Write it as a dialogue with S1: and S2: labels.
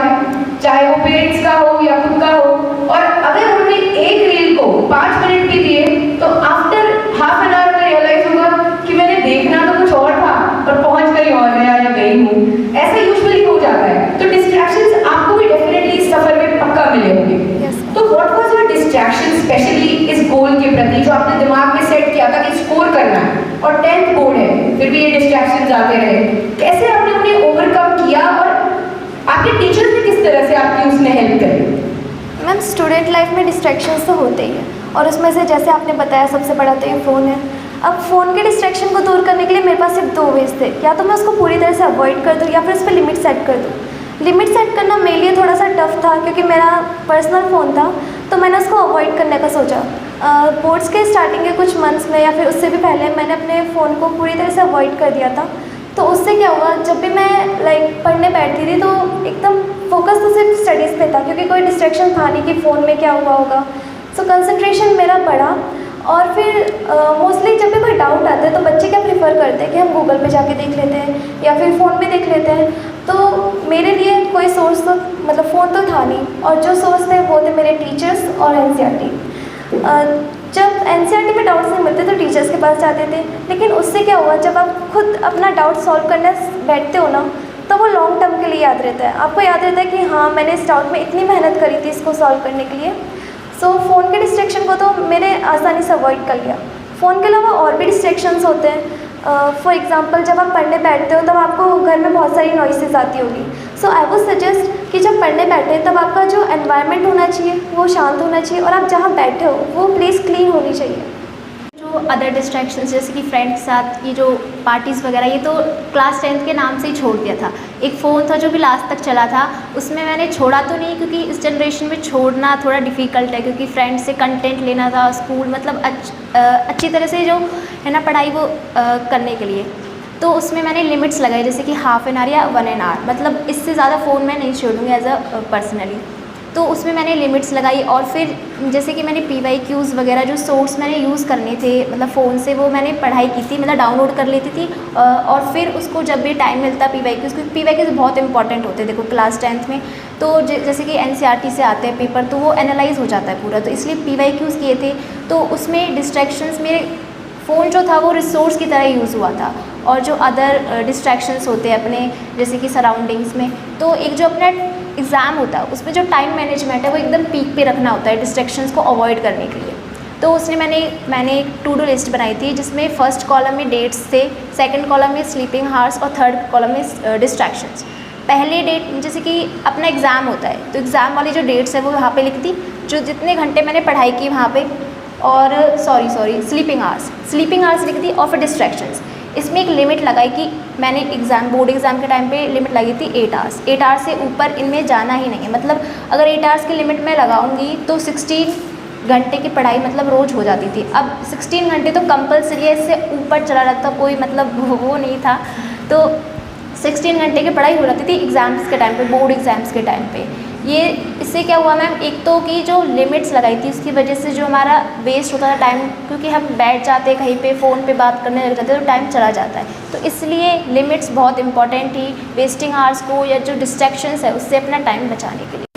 S1: है, चाहे वो पेरेंट्स का हो या खुद का हो। और अगर हमने एक रील को 5 मिनट भी दिए तो आफ्टर हाफ एन आवर में रियलाइज होगा कि मैंने देखना तो कुछ और था और पहुंच गई और गया या गई हूँ। ऐसा यूजुअली हो जाता है। तो डिस्ट्रैक्शंस आपको भी डेफिनेटली इस सफर में पक्का मिले होंगे। तो what was your distraction specially इस गोल के प्रति जो आपने दिमाग में सेट किया था कि स्कोर करना है और 10th बोर्ड है, फिर भी ये डिस्ट्रैक्शंस आते रहे, कैसे आपने उन्हें ओवरकम किया और आपके टीचर्स ने किस तरह से आपकी उसमें हेल्प करी?
S2: मैम, स्टूडेंट लाइफ में डिस्ट्रैक्शंस तो होते ही हैं और उसमें से जैसे आपने बताया सबसे बड़ा तो ये फ़ोन है। अब फ़ोन के डिस्ट्रैक्शन को दूर करने के लिए मेरे पास सिर्फ 2 वेज थे, या तो मैं उसको पूरी तरह से अवॉइड कर दूँ या फिर उस पर लिमिट सेट कर दूँ। लिमिट सेट करना मेरे लिए थोड़ा सा टफ था क्योंकि मेरा पर्सनल फ़ोन था, तो मैंने उसको अवॉइड करने का सोचा। बोर्ड्स के स्टार्टिंग के कुछ मंथ्स में या फिर उससे भी पहले मैंने अपने फ़ोन को पूरी तरह से अवॉइड कर दिया था। तो उससे क्या हुआ, जब भी मैं पढ़ने बैठती थी तो एकदम फोकस तो सिर्फ स्टडीज़ पे था क्योंकि कोई डिस्ट्रैक्शन था नहीं कि फ़ोन में क्या हुआ होगा। सो कंसंट्रेशन मेरा बढ़ा। और फिर मोस्टली जब भी कोई डाउट आता है तो बच्चे क्या प्रेफर करते हैं कि हम गूगल पे जाके देख लेते हैं या फिर फ़ोन में देख लेते हैं। तो मेरे लिए कोई सोर्स तो फ़ोन तो था नहीं, और जो सोर्स थे वो थे मेरे टीचर्स और एनसीईआरटी। जब एनसीईआरटी में डाउट्स नहीं मिलते तो टीचर्स के पास जाते थे, लेकिन उससे क्या हुआ, जब आप खुद अपना डाउट सॉल्व करने बैठते हो ना तो वो लॉन्ग टर्म के लिए याद रहता है। आपको याद रहता है कि हाँ, मैंने इस डाउट में इतनी मेहनत करी थी इसको सॉल्व करने के लिए। सो फ़ोन के डिस्ट्रैक्शन को तो मैंने आसानी से अवॉइड कर लिया। फ़ोन के अलावा और भी डिस्ट्रैक्शंस होते हैं। फॉर एग्जांपल, जब आप पढ़ने बैठते हो तब आपको घर में बहुत सारी नॉइसेस आती होगी। सो आई वुड सजेस्ट कि जब पढ़ने बैठे तब आपका जो एनवायरनमेंट होना चाहिए वो शांत होना चाहिए और आप जहाँ बैठे हो वो प्लेस क्लीन होनी चाहिए।
S3: जो अदर डिस्ट्रैक्शंस जैसे कि फ्रेंड्स के साथ ये जो पार्टीज़ वगैरह, ये तो क्लास 10th के नाम से ही छोड़ दिया था। एक फ़ोन था जो कि लास्ट तक चला था, उसमें मैंने छोड़ा तो नहीं क्योंकि इस जनरेशन में छोड़ना थोड़ा डिफ़िकल्ट है क्योंकि फ्रेंड्स से कंटेंट लेना था, स्कूल मतलब अच्छी तरह से जो है ना पढ़ाई वो करने के लिए। तो उसमें मैंने लिमिट्स लगाई जैसे कि हाफ एन आवर या 1 एन आवर, मतलब इससे ज़्यादा फ़ोन मैं नहीं छोड़ूंगी एज अ पर्सनली। तो उसमें मैंने लिमिट्स लगाई और फिर जैसे कि मैंने PYQs वगैरह जो सोर्स मैंने यूज़ करने थे मतलब फ़ोन से, वो मैंने पढ़ाई की थी, मतलब डाउनलोड कर लेती थी। और फिर उसको जब भी टाइम मिलता PYQs, क्योंकि PYQs बहुत इंपॉर्टेंट होते हैं देखो क्लास 10th में। तो जैसे कि NCERT से आते हैं पेपर तो वो एनालाइज हो जाता है पूरा, तो इसलिए PYQs किए थे। तो उसमें डिस्ट्रैक्शंस मेरे फ़ोन जो था वो रिसोर्स की तरह यूज़ हुआ था। और जो अदर डिस्ट्रैक्शंस होते हैं अपने जैसे कि सराउंडिंग्स में, तो एक जो अपना एग्ज़ाम होता है उसमें जो टाइम मैनेजमेंट है वो एकदम पीक पे रखना होता है डिस्ट्रैक्शंस को अवॉइड करने के लिए। तो उसने मैंने एक टू डू लिस्ट बनाई थी जिसमें फर्स्ट कॉलम में डेट्स थे, सेकंड कॉलम में स्लीपिंग हावर्स और थर्ड कॉलम में डिस्ट्रैक्शंस। पहले डेट जैसे कि अपना एग्ज़ाम होता है तो एग्ज़ाम वाली जो डेट्स है वो वहाँ पे लिख दी, जो जितने घंटे मैंने पढ़ाई की वहाँ पे, और स्लीपिंग आवर्स लिख दी। और फिर डिस्ट्रैक्शंस, इसमें एक लिमिट लगाई कि मैंने बोर्ड एग्ज़ाम के टाइम पे लिमिट लगी थी 8 आवर्स। 8 आवर्स से ऊपर इनमें जाना ही नहीं है, मतलब अगर 8 आवर्स की लिमिट मैं लगाऊंगी तो 16 घंटे की पढ़ाई मतलब रोज़ हो जाती थी। अब 16 घंटे तो कंपलसरी है, इससे ऊपर चला जाता कोई मतलब वो नहीं था। तो 16 घंटे की पढ़ाई हो जाती थी एग्ज़ाम्स के टाइम पे, बोर्ड एग्ज़ाम्स के टाइम पे। ये इससे क्या हुआ मैम, एक तो कि जो लिमिट्स लगाई थी उसकी वजह से जो हमारा वेस्ट होता था टाइम, क्योंकि हम बैठ जाते कहीं पे फ़ोन पे बात करने लग जाते तो टाइम चला जाता है। तो इसलिए लिमिट्स बहुत इंपॉर्टेंट थी वेस्टिंग आवर्स को या जो डिस्ट्रैक्शंस है उससे अपना टाइम बचाने के लिए।